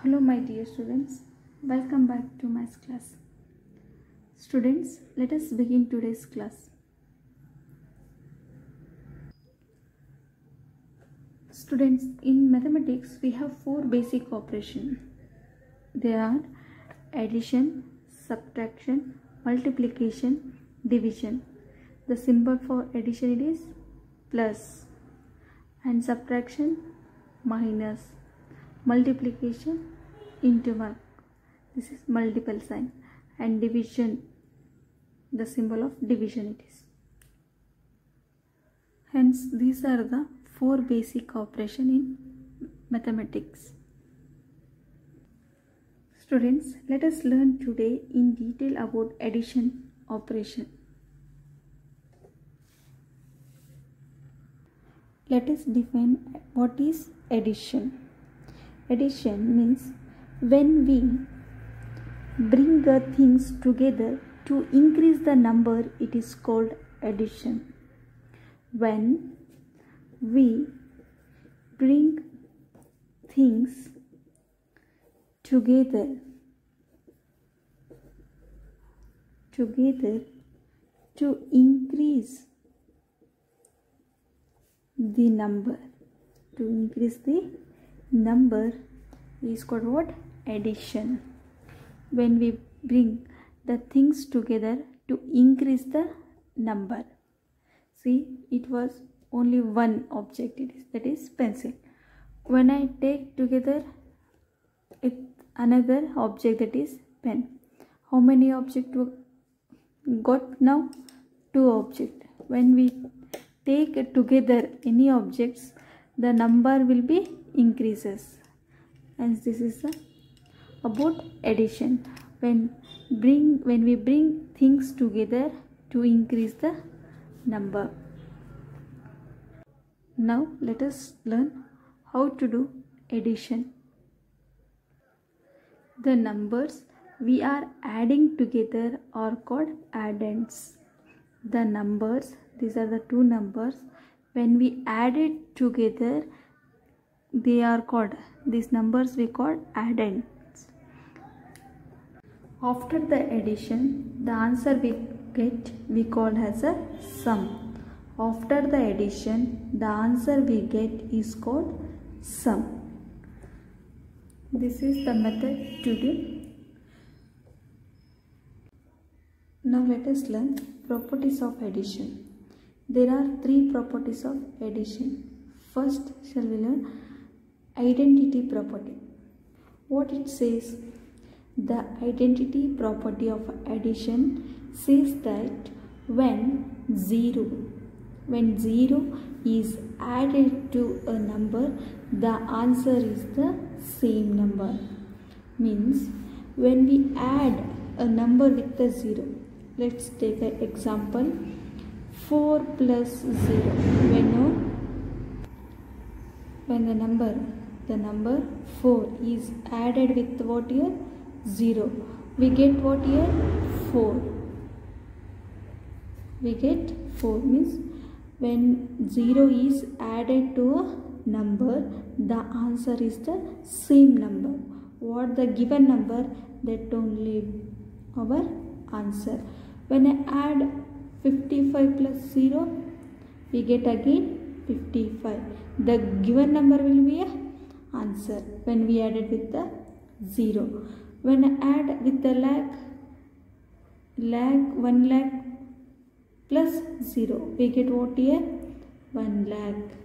Hello my dear students, welcome back to math class. Students, let us begin today's class. Students, in mathematics we have four basic operations. They are addition, subtraction, multiplication, division. The symbol for addition is plus and subtraction minus, multiplication into mark, this is multiple sign, and division, the symbol of division it is. Hence these are the four basic operations in mathematics. Students, let us learn today in detail about addition operation. Let us define what is addition. Addition means when we bring the things together to increase the number, it is called addition. When we bring things together to increase the number, is called what? Addition. When we bring the things together to increase the number. See, it was only one object, that is pencil. When I take together with another object, that is pen, how many objects got now? Two objects. When we take together any objects, the number will be increases. And this is about addition. When we bring things together to increase the number. Now let us learn how to do addition. The numbers we are adding together are called addends. The numbers, these are the two numbers, when we add it together, they are called, these numbers we call addends. After the addition, the answer we get we call as a sum. After the addition, the answer we get is called sum. This is the method to do. Now let us learn properties of addition. There are three properties of addition. First, shall we learn identity property. What it says? The identity property of addition says that when 0 is added to a number, the answer is the same number. Means when we add a number with the 0, let's take an example, 4 plus 0. When the number 4 is added with what here? 0. We get what here? 4. We get 4 means when 0 is added to a number, the answer is the same number. What the given number, that only our answer. When I add 55 plus 0, we get again 55. The given number will be a answer when we add it with the 0. When I add with the lakh 1 lakh plus 0, we get what here? 1 lakh.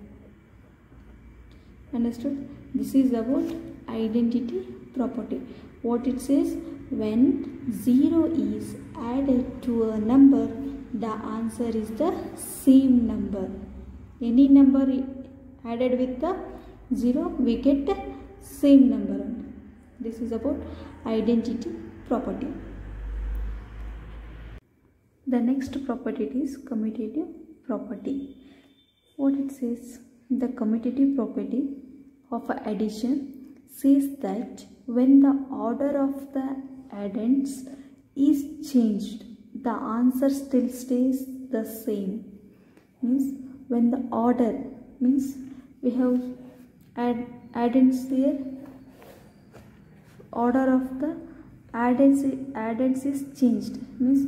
Understood? This is about identity property. What it says? When 0 is added to a number, the answer is the same number. Any number added with the 0, we get the same number. This is about identity property. The next property is commutative property. What it says? The commutative property of addition says that when the order of the addends is changed, the answer still stays the same. Means when the order, means we have addends here, order of the addends is changed, means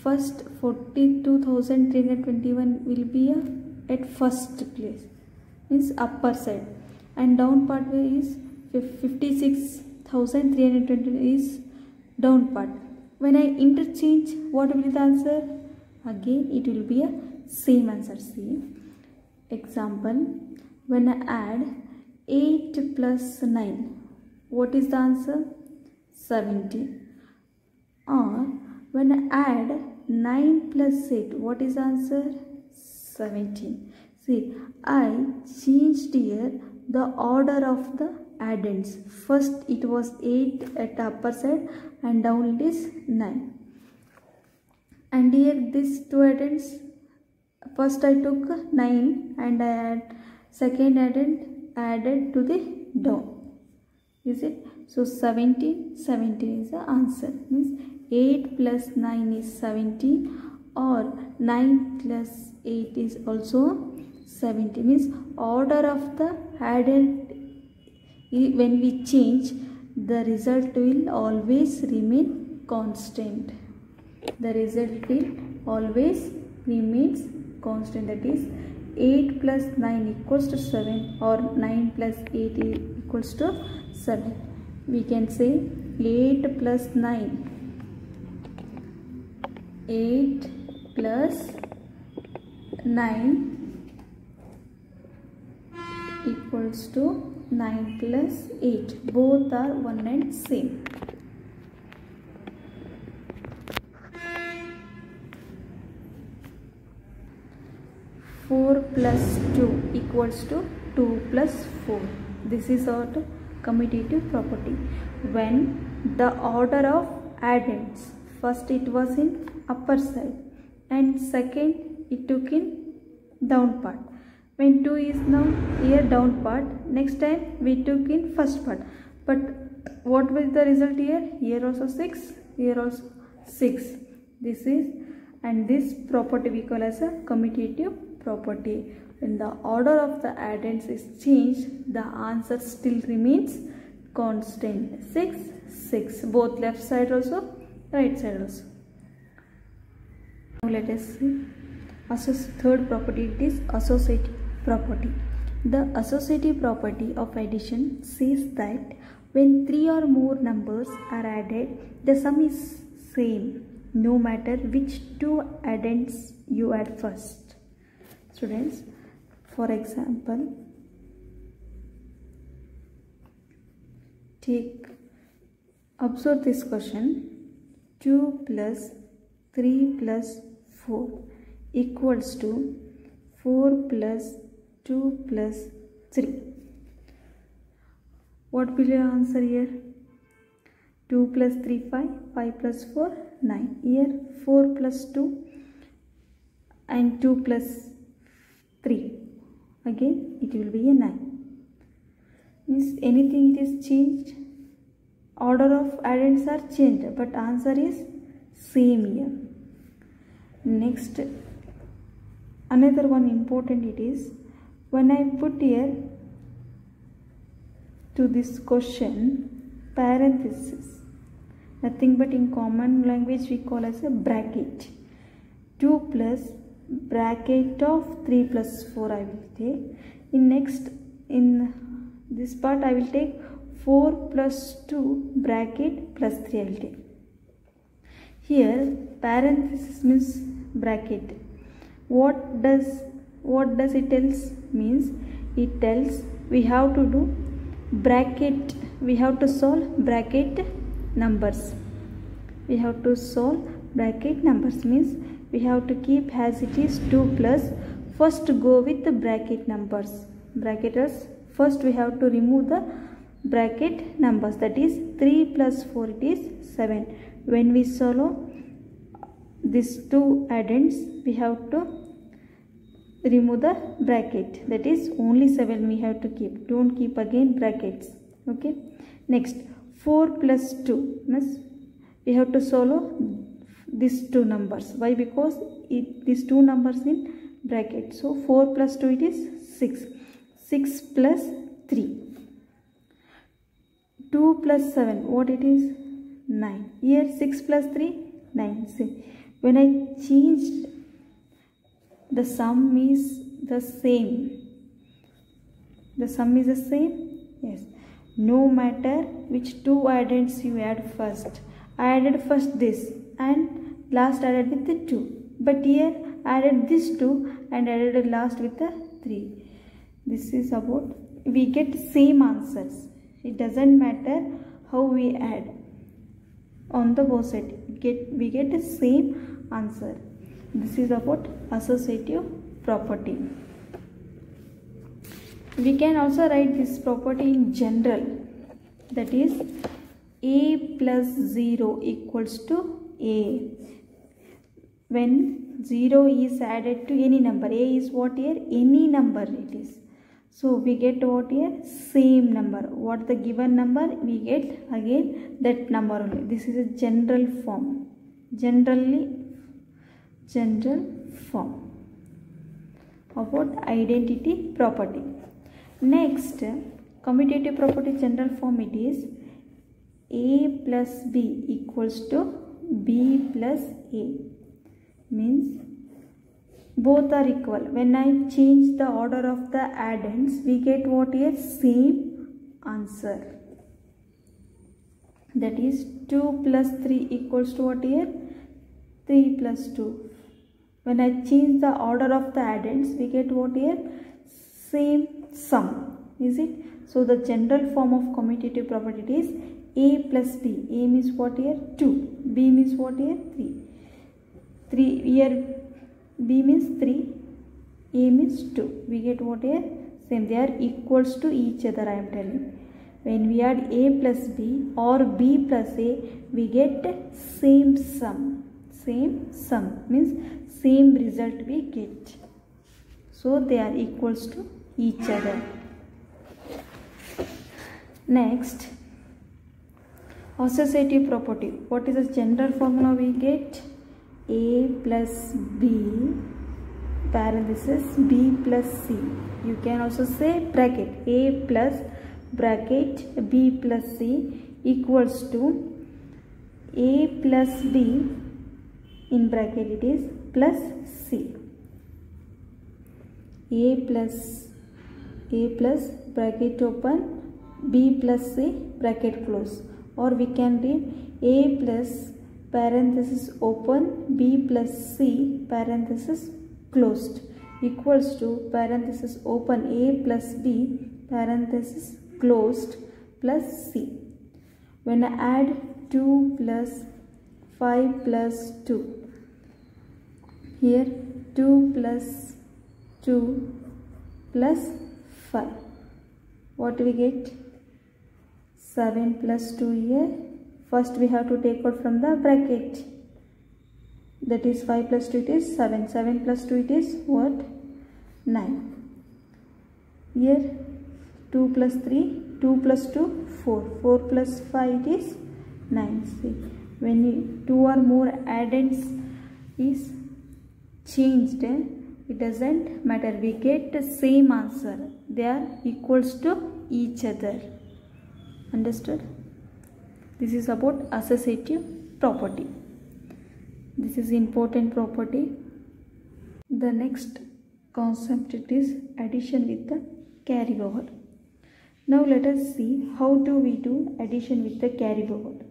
first 42,321 will be at first place, means upper side, and down part is 56,320 is down part. When I interchange, what will be the answer? Again it will be a same answer. See example, when I add 8 plus 9, what is the answer? 17. Or when I add 9 plus 8, what is the answer? 17. See, I changed here the order of the addends. First it was 8 at the upper side and down it is 9. And here these two addends, first I took 9 and I add second addend added to the down. Is it? So 17 is the answer. Means 8 plus 9 is 17, or 9 plus 8 is also 70. Means order of the addend, when we change, the result will always remain constant. The result will always remains constant. That is 8 plus 9 equals to 7, or 9 plus 8 equals to 7. We can say 8 plus 9. 8 plus 9 equals to 9 plus 8. Both are one and same. 4 plus 2 equals to 2 plus 4. This is our commutative property. When the order of addends, first it was in upper side and second it took in down part. When 2 is now here down part, next time we took in first part. But what was the result here? Here also 6, here also 6. This is, and this property we call as a commutative property. When the order of the addends is changed, the answer still remains constant. 6, 6. Both left side also, right side also. Now let us see third property. It is associative property. The associative property of addition says that when 3 or more numbers are added, the sum is same no matter which two addends you add first. Students, for example, observe this question. 2 plus 3 plus 4 equals to 4 plus 2 plus 3. What will your answer here? 2 plus 3 5, 5 plus 4 9. Here 4 plus 2 and 2 plus 3, again it will be a 9. Means anything it is changed, order of addends are changed, but answer is same here. Next, another one important, it is when I put here to this question parenthesis, nothing but in common language we call as a bracket. 2 plus bracket of 3 plus 4 I will take. In this part I will take 4 plus 2 bracket plus 3 I will take. Here parenthesis means bracket. What does it tells? Means it tells we have to do bracket, we have to solve bracket numbers. We have to solve bracket numbers, means we have to keep as it is 2 plus, first go with the bracket numbers. Bracketers, first we have to remove the bracket numbers, that is 3 plus 4 it is 7. When we solve these two addends, we have to remove the bracket, that is only 7 we have to keep, don't keep again brackets. Okay, next 4 plus 2 means we have to solve these two numbers. Why? Because these two numbers in bracket. So 4 plus 2 it is 6. 6 plus 3. 2 plus 7, what it is? 9. Here 6 plus 3, 9. See, when I changed, the sum is the same. The sum is the same? Yes. No matter which two addends you add first. I added first this and last added with the 2. But here I added this 2 and added last with the 3. This is about, we get same answers. It doesn't matter how we add. On the both sides, we get the same answer. This is about associative property. We can also write this property in general. That is, a plus 0 equals to a. When 0 is added to any number, a is what here? Any number it is. So we get what here? Same number. What the given number? We get again that number only. This is a general form. General form about identity property. Next, commutative property general form, it is a plus b equals to b plus a. Means both are equal. When I change the order of the addends, we get what here? Same answer. That is 2 plus 3 equals to what here? 3 plus 2. When I change the order of the addends, we get what here? Same sum. Is it? So the general form of commutative property is a plus b. A means what here? 2. B means what here? 3. 3 here. B means 3, A means 2. We get what here? Same. They are equals to each other, I am telling. When we add A plus B or B plus A, we get same sum. Same sum means same result we get. So they are equals to each other. Next, associative property. What is the general formula we get? A plus B parenthesis B plus C. You can also say bracket A plus bracket B plus C equals to A plus B in bracket it is plus C. A plus bracket open, B plus C bracket close, or we can read A plus parenthesis open B plus C parenthesis closed equals to parenthesis open A plus B parenthesis closed plus C. When I add 2 plus 5 plus 2, here 2 plus 2 plus 5, what we get? 7 plus 2 here. First we have to take out from the bracket. That is 5 plus 2 it is 7. 7 plus 2 it is what? 9. Here 2 plus 3, 2 plus 2, 4. 4 plus 5 it is 9. See, when 2 or more addends is changed, it doesn't matter. We get the same answer. They are equals to each other. Understood? This is about associative property. This is important property. The next concept it is addition with the carry over. Now let us see how do we do addition with the carry over.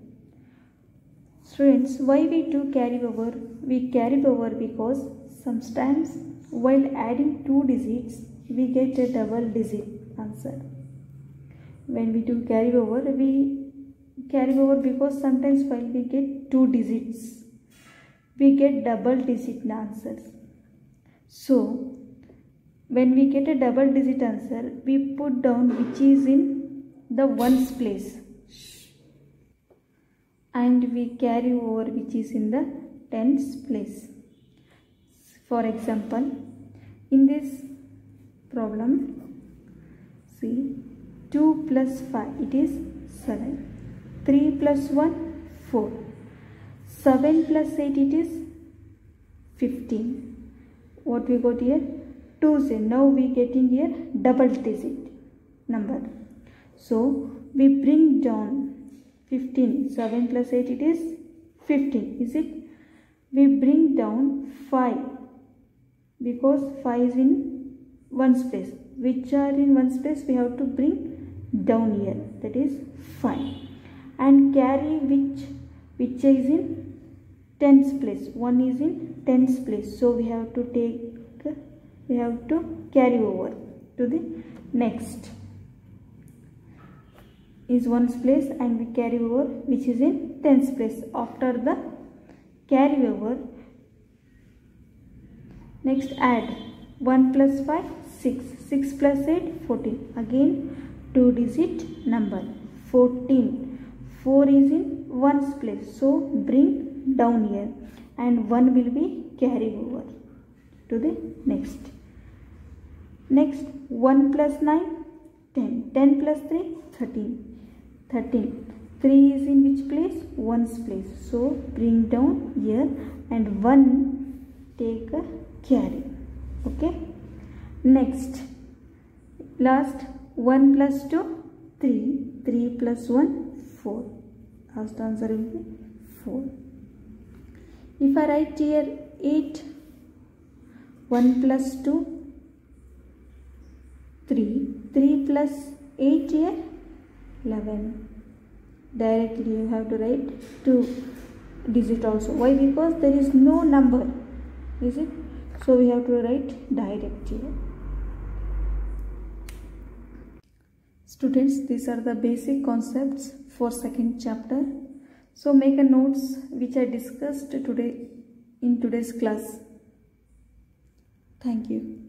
Students, why we do carry over? We carry over because sometimes while adding 2 digits we get a double digit answer. When we do carry over, we carry over because sometimes while we get 2 digits, we get double digit answers. So when we get a double digit answer, we put down which is in the ones place and we carry over which is in the tens place. For example, in this problem, see, 2 plus 5 it is 7. 3 plus 1, 4. 7 plus 8 it is 15. What we got here? 2 0. Now we getting here double digit number. So we bring down 15. 7 plus 8 it is 15. Is it? We bring down 5 because 5 is in ones place. Which are in ones place we have to bring down here. That is 5. And carry which is in tens place. 1 is in tens place. So we have to carry over to the next. Is ones place and we carry over which is in tens place. After the carry over, next add 1 plus 5 6, 6 plus 8 14. Again 2 digit number 14. 4 is in ones place, so bring down here and 1 will be carried over to the next. Next 1 plus 9 10. 10 plus 3 13. 13. 3 is in which place? Ones place. So bring down here and 1 take a carry. Okay. Next. Last 1 plus 2 3. 3 plus 1 4. Last answer will be 4. If I write here 8. 1 plus 2 3. 3 plus 8 here 11. Directly you have to write 2 digit also. Why? Because there is no number. Is it? So we have to write direct here. Students, these are the basic concepts for second chapter. So make a notes which I discussed today in today's class. Thank you.